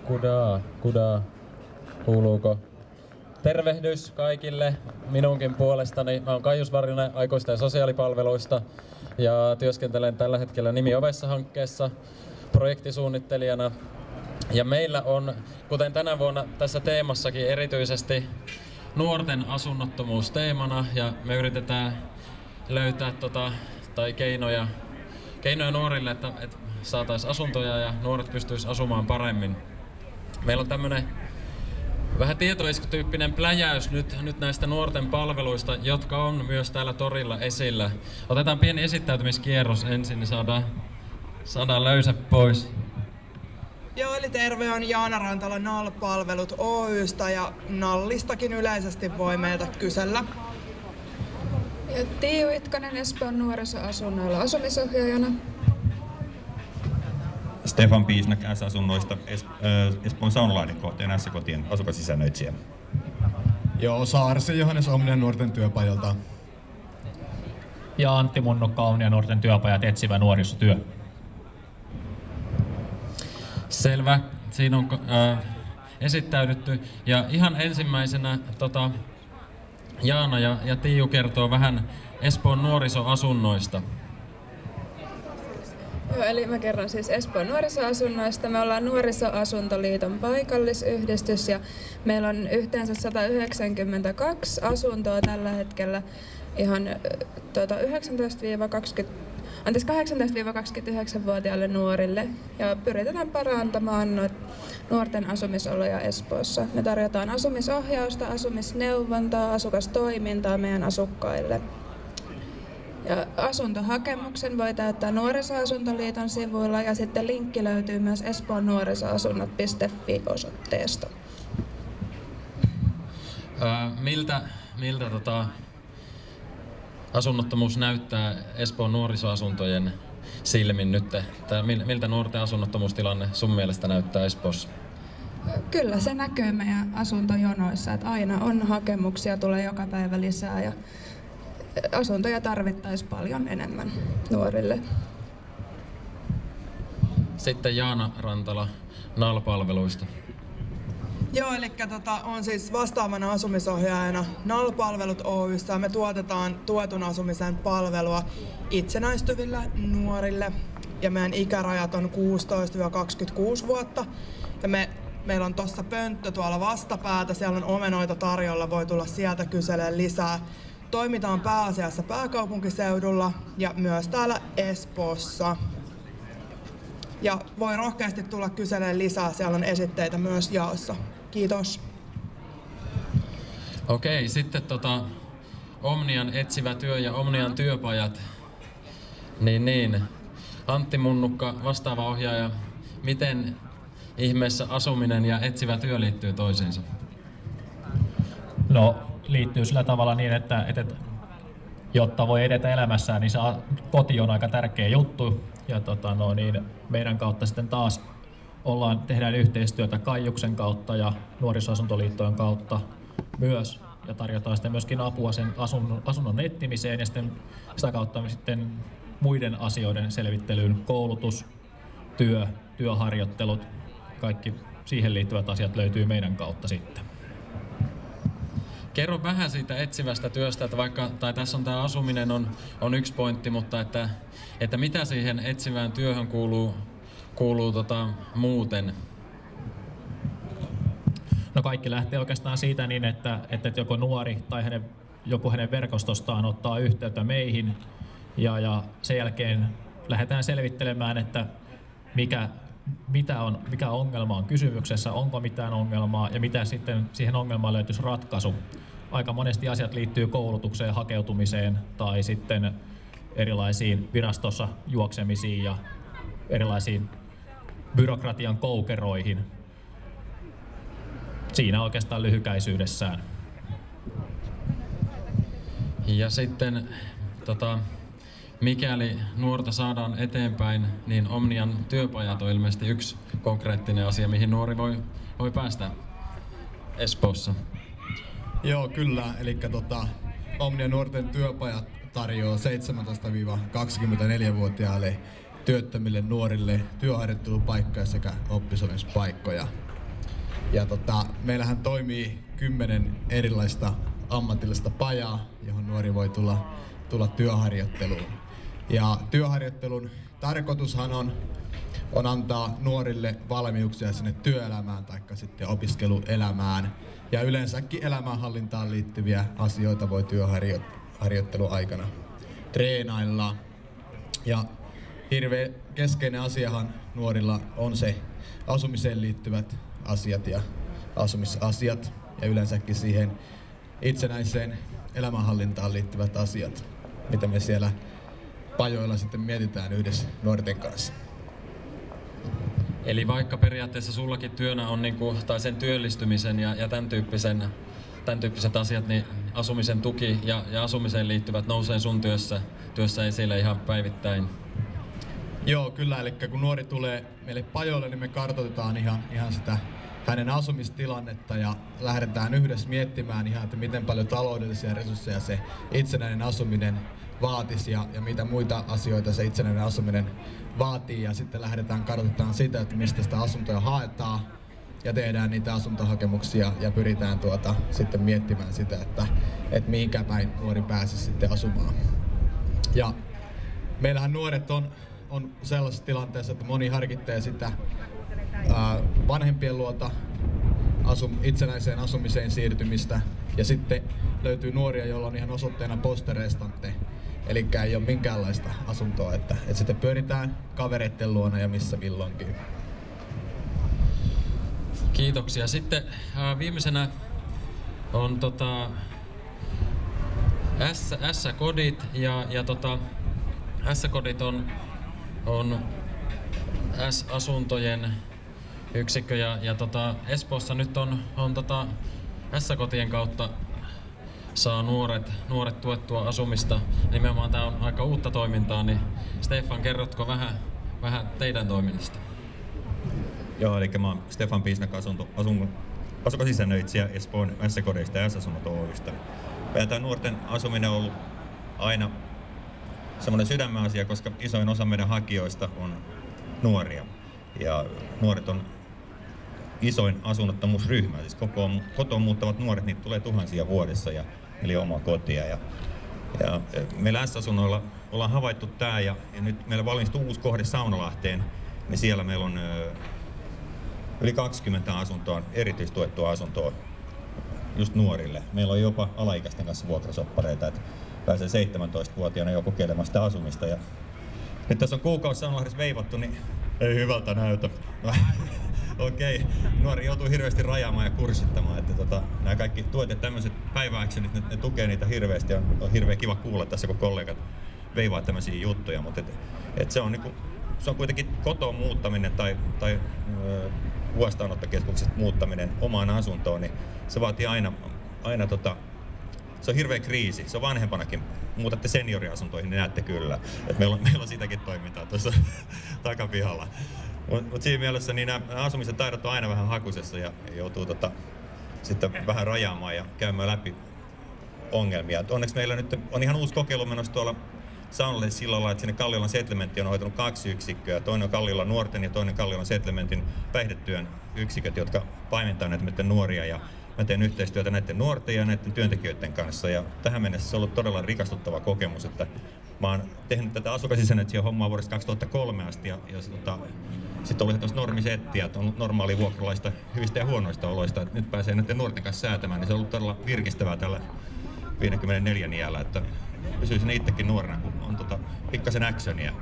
Kudaa. Kuuluuko? Tervehdys kaikille minunkin puolestani. Mä oon Kaius Varjonen aikuisten ja sosiaalipalveluista ja työskentelen tällä hetkellä Nimi Ovessa-hankkeessa projektisuunnittelijana. Ja meillä on, kuten tänä vuonna tässä teemassakin, erityisesti nuorten asunnottomuus teemana, ja me yritetään löytää keinoja nuorille, että saataisiin asuntoja ja nuoret pystyisivät asumaan paremmin. Meillä on tämmöinen vähän tietoiskutyyppinen pläjäys nyt näistä nuorten palveluista, jotka on myös täällä torilla esillä. Otetaan pieni esittäytymiskierros ensin, niin saadaan löysä pois. Joo, eli terve, on Jaana Rantala NAL-palvelut Oy:stä, ja NALlistakin yleisesti voi meiltä kysellä. Ja Tiiu Itkonen Espoon nuorisoasunnoilla asumisohjaajana. Stefan Piisnak S-asunnoista, Espoon Saunalahden kohteen S-kotien asukassisännöitsijä. Joo, Saarisen Johannes Omnian nuorten työpajalta. Ja Antti Munnukka Omnian nuorten työpajat etsivä nuorisotyö. Selvä, siinä on esittäydytty. Ja ihan ensimmäisenä Jaana ja Tiiu kertoo vähän Espoon nuorisoasunnoista. Joo, eli mä kerron siis Espoon nuorisoasunnoista. Me ollaan Nuorisoasuntoliiton paikallisyhdistys ja meillä on yhteensä 192 asuntoa tällä hetkellä ihan 18-29-vuotiaille nuorille, ja pyritään parantamaan nuorten asumisoloja Espoossa. Me tarjotaan asumisohjausta, asumisneuvontaa, asukastoimintaa meidän asukkaille. Ja asuntohakemuksen voi täyttää Nuorisoasuntoliiton sivuilla, ja sitten linkki löytyy myös espoonnuorisoasunnot.fi-osoitteesta. Miltä asunnottomuus näyttää Espoon nuorisoasuntojen silmin nyt? Miltä nuorten asunnottomuustilanne sun mielestä näyttää Espoossa? Kyllä se näkyy meidän asuntojonoissa, että aina on hakemuksia, tulee joka päivä lisää ja asuntoja tarvittaisiin paljon enemmän nuorille. Sitten Jaana Rantala NAL-palveluista. Joo, eli on siis vastaavana asumisohjaajana NAL-palvelut Oy:ssä. Me tuotetaan tuetun asumisen palvelua itsenäistyville nuorille, ja meidän ikärajat on 16-26 vuotta. Ja meillä on tuossa pönttö tuolla vastapäätä, siellä on omenoita tarjolla, voi tulla sieltä kyselemään lisää. Toimitaan pääasiassa pääkaupunkiseudulla ja myös täällä Espoossa. Ja voi rohkeasti tulla kyselemään lisää, siellä on esitteitä myös jaossa. Kiitos. Okei, sitten Omnian etsivä työ ja Omnian työpajat. Niin. Antti Munnukka, vastaava ohjaaja. Miten ihmeessä asuminen ja etsivä työ liittyy toisiinsa? No, liittyy sillä tavalla niin, että jotta voi edetä elämässään, niin se koti on aika tärkeä juttu. Ja meidän kautta sitten taas tehdään yhteistyötä Kaijuksen kautta ja Nuorisoasuntoliittojen kautta myös. Ja tarjotaan sitten myöskin apua sen asunnon etsimiseen ja sitten sitä kautta sitten muiden asioiden selvittelyyn, koulutus, työharjoittelut, kaikki siihen liittyvät asiat löytyy meidän kautta sitten. Kerro vähän siitä etsivästä työstä, että tässä on tämä asuminen on yksi pointti, mutta että mitä siihen etsivään työhön kuuluu muuten? No kaikki lähtee oikeastaan siitä niin, että joko nuori tai joku hänen verkostostaan ottaa yhteyttä meihin ja sen jälkeen lähdetään selvittelemään, että mikä ongelma on kysymyksessä, onko mitään ongelmaa ja mitä sitten siihen ongelmaan löytyisi ratkaisu. Aika monesti asiat liittyy koulutukseen, hakeutumiseen tai sitten erilaisiin virastossa juoksemisiin ja erilaisiin byrokratian koukeroihin. Siinä oikeastaan lyhykäisyydessään. Ja sitten mikäli nuorta saadaan eteenpäin, niin Omnian työpajat on ilmeisesti yksi konkreettinen asia, mihin nuori voi päästä Espoossa. Joo, kyllä. Eli Omnian nuorten työpajat tarjoaa 17-24-vuotiaille työttömille nuorille työharjoittelupaikkoja sekä oppisopimuspaikkoja. Ja meillähän toimii 10 erilaista ammatillista pajaa, johon nuori voi tulla työharjoitteluun. Ja työharjoittelun tarkoitushan on antaa nuorille valmiuksia sinne työelämään tai sitten opiskeluelämään. Ja yleensäkin elämänhallintaan liittyviä asioita voi työharjoittelun aikana treenailla. Ja hirveän keskeinen asiahan nuorilla on se asumiseen liittyvät asiat ja asumisasiat ja yleensäkin siihen itsenäiseen elämänhallintaan liittyvät asiat, mitä me siellä pajoilla sitten mietitään yhdessä nuorten kanssa. Eli vaikka periaatteessa sullakin työnä on tai sen työllistymisen ja tämän tyyppiset asiat, niin asumisen tuki ja asumiseen liittyvät nousee sun työssä esille ihan päivittäin. Joo, kyllä. Eli kun nuori tulee meille pajoille, niin me kartoitetaan ihan sitä hänen asumistilannetta ja lähdetään yhdessä miettimään ihan, että miten paljon taloudellisia resursseja se itsenäinen asuminen vaatisi ja mitä muita asioita se itsenäinen asuminen vaatii. Ja sitten lähdetään kartoitetaan sitä, että mistä sitä asuntoja haetaan ja tehdään niitä asuntohakemuksia ja pyritään sitten miettimään sitä, että mihinkä päin nuori pääsisi sitten asumaan. Ja meillähän nuoret on sellaisessa tilanteessa, että moni harkitsee sitä vanhempien luota itsenäiseen asumiseen siirtymistä ja sitten löytyy nuoria, joilla on ihan osoitteena posterestante, eli ei ole minkäänlaista asuntoa, että sitten pyöritään kavereiden luona ja missä milloinkin. Kiitoksia. Sitten viimeisenä on S-kodit ja S-kodit on S-asuntojen yksikkö ja Espoossa nyt on S-kotien kautta saa nuoret tuettua asumista. Nimenomaan tää on aika uutta toimintaa, niin Stefan, kerrotko vähän teidän toiminnasta? Joo, eli mä oon Stefan Piisnak, asukasisännöitsijä Espoon S-kodeista ja S-asunnot Oy:stä. Tämä nuorten asuminen on ollut aina semmoinen sydämen asia, koska isoin osa meidän hakijoista on nuoria. Ja nuoret on isoin asunnottomuusryhmä, siis kotoon muuttavat nuoret, niitä tulee tuhansia vuodessa ja eli omaa kotia. Ja meillä S-asunnoilla ollaan havaittu tää ja nyt meillä valmistuu uusi kohde Saunalahteen, niin siellä meillä on yli 20 asuntoa, erityistuettua asuntoa just nuorille. Meillä on jopa alaikäisten kanssa vuokrasoppareita, että pääsee 17-vuotiaana jo kokeilemaan sitä asumista. Ja nyt tässä on kuukausi Saunalahdessa veivattu, niin ei hyvältä näytä. Okei, nuori joutuu hirveästi rajaamaan ja kurssittamaan, että nämä kaikki tuet ja tämmöiset päiväaksenit, ne tukee niitä hirveästi ja on hirveän kiva kuulla tässä, kun kollegat veivaa tämmöisiä juttuja, mutta se on kuitenkin kotoon muuttaminen tai huostaanottokeskuksesta muuttaminen omaan asuntoon, niin se vaatii aina se on hirveä kriisi. Se on vanhempanakin. Muutatte senioriasuntoihin, niin näette kyllä. Et meillä on sitäkin toimintaa tuossa takapihalla. Mutta siinä mielessä niin nämä asumisen taidot on aina vähän hakusessa ja joutuu sitten vähän rajaamaan ja käymään läpi ongelmia. Onneksi meillä nyt on ihan uusi kokeilu menossa tuolla Saunalle sillä lailla, että sinne Kalliolan settlementti on hoitanut 2 yksikköä. Toinen on Kalliolan nuorten ja toinen Kalliolan settlementin päihdetyön yksiköt, jotka paimentaa näitä nuoria. Ja mä teen yhteistyötä näiden nuorten ja näiden työntekijöiden kanssa. Ja tähän mennessä se on ollut todella rikastuttava kokemus, että mä oon tehnyt tätä asukasisännöitsijän hommaa vuodesta 2003 asti ja sitten oli tämmöistä normisettiä, että on normaalia vuokralaista hyvistä ja huonoista oloista. Että nyt pääsee näiden nuorten kanssa säätämään, niin se on ollut todella virkistävää tällä 54 iällä, että pysyisin itsekin nuorena, kun on pikkasen actionia.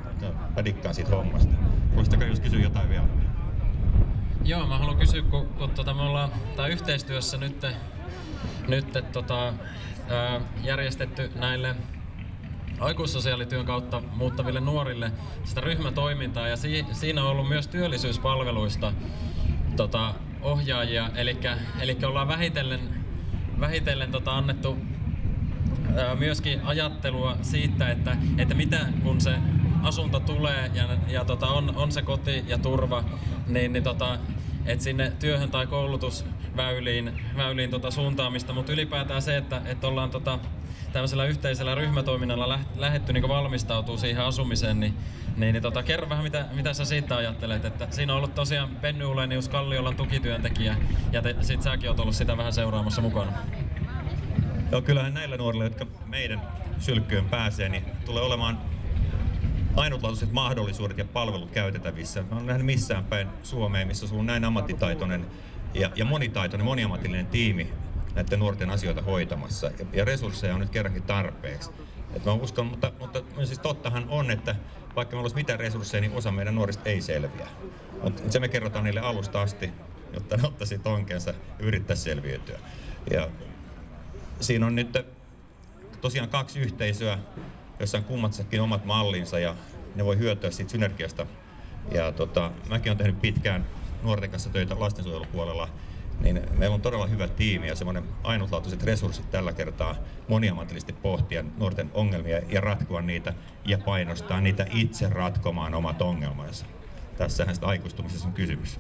Mä dikkaan siitä hommasta. Voisitko just kysyä jotain vielä? Joo, mä haluan kysyä, kun me ollaan yhteistyössä nyt järjestetty näille aikuissosiaalityön kautta muuttaville nuorille sitä ryhmätoimintaa ja siinä on ollut myös työllisyyspalveluista ohjaajia, eli ollaan vähitellen annettu myöskin ajattelua siitä, että mitä kun se asunto tulee ja on se koti ja turva, niin että sinne työhön tai koulutusväyliin suuntaamista, mutta ylipäätään se, että ollaan tämmöisellä yhteisellä ryhmätoiminnalla lähdetty niin valmistautuu siihen asumiseen, niin kerro vähän mitä sä siitä ajattelet, että siinä on ollut tosiaan Penny Ulenius Kalliolan tukityöntekijä ja sit säkin oot ollut sitä vähän seuraamassa mukana. Joo, kyllähän näillä nuorilla, jotka meidän sylkkyyn pääsee, niin tulee olemaan ainutlaatuiset mahdollisuudet ja palvelut käytettävissä. Mä oon nähnyt missään päin Suomeen, missä on ollut näin ammattitaitoinen ja monitaitoinen, moniammatillinen tiimi näiden nuorten asioita hoitamassa. Ja resursseja on nyt kerrankin tarpeeksi. Et mä uskon, mutta siis tottahan on, että vaikka meillä olisi mitään resursseja, niin osa meidän nuorista ei selviä. Mutta se me kerrotaan niille alusta asti, jotta ne ottaisi tonkensa ja yrittäisi selviytyä. Ja siinä on nyt tosiaan 2 yhteisöä, jossa on kummatsakin omat mallinsa ja ne voi hyötyä siitä synergiasta. Ja mäkin olen tehnyt pitkään nuorten kanssa töitä lastensuojelupuolella, niin meillä on todella hyvä tiimi ja semmoinen ainutlaatuiset resurssit tällä kertaa moniammatillisesti pohtia nuorten ongelmia ja ratkoa niitä ja painostaa niitä itse ratkomaan omat ongelmansa. Tässähän sitä aikuistumisessa on kysymys.